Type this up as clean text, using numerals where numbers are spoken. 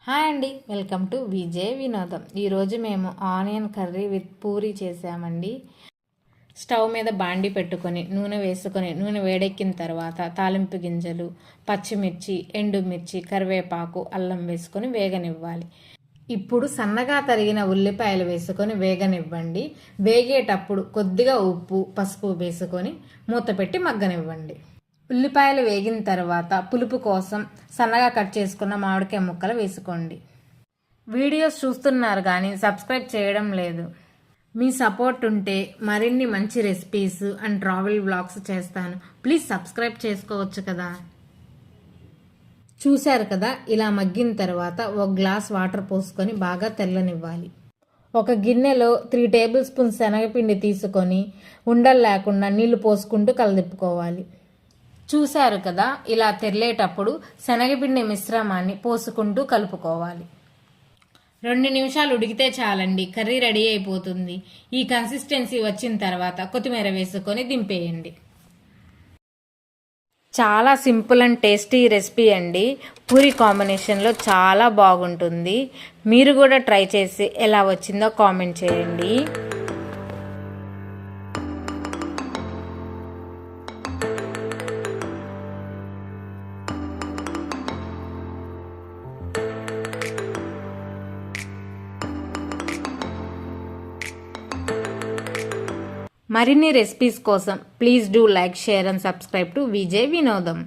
Hi అండి, welcome to Vijay వినోదం. ఈరోజు మేము ఆనియన్ కర్రీ విత్ పూరీ చేసామండి. స్టవ్ మీద బాండి పెట్టుకొని నూనె వేసుకొని నూనె వేడెక్కిన తర్వాత తాలింపు గింజలు, పచ్చిమిర్చి, ఎండుమిర్చి, కరివేపాకు, అల్లం వేసుకొని వేగనివ్వాలి. ఇప్పుడు సన్నగా తరిగిన ఉల్లిపాయలు వేసుకొని వేగనివ్వండి. వేగేటప్పుడు కొద్దిగా ఉప్పు, పసుపు వేసుకొని మూత పెట్టి మగ్గనివ్వండి. ఉల్లిపాయలు వేగిన తర్వాత పులుపు కోసం సన్నగా కట్ చేసుకున్న మామిడికాయ ముక్కలు వేసుకోండి. వీడియోస్ చూస్తున్నారు కానీ సబ్స్క్రైబ్ చేయడం లేదు. మీ సపోర్ట్ ఉంటే మరిన్ని మంచి రెసిపీస్ అండ్ ట్రావెల్ వ్లాగ్స్ చేస్తాను. ప్లీజ్ సబ్స్క్రైబ్ చేసుకోవచ్చు కదా. చూశారు కదా, ఇలా మగ్గిన తర్వాత ఒక గ్లాస్ వాటర్ పోసుకొని బాగా తెల్లనివ్వాలి. ఒక గిన్నెలో 3 టేబుల్ స్పూన్స్ శనగపిండి తీసుకొని ఉండలు లేకుండా నీళ్లు పోసుకుంటూ కలదిప్పుకోవాలి. చూశారు కదా, ఇలా తెరలేటప్పుడు శనగపిండి మిశ్రమాన్ని పోసుకుంటూ కలుపుకోవాలి. 2 నిమిషాలు ఉడికితే చాలండి, కర్రీ రెడీ అయిపోతుంది. ఈ కన్సిస్టెన్సీ వచ్చిన తర్వాత కొత్తిమీర వేసుకొని దింపేయండి. చాలా సింపుల్ అండ్ టేస్టీ రెసిపీ అండి. పూరి కాంబినేషన్లో చాలా బాగుంటుంది. మీరు కూడా ట్రై చేసి ఎలా వచ్చిందో కామెంట్ చేయండి. మరిన్ని రెసిపీస్ కోసం please do like, share and subscribe to Vijay వినోదం.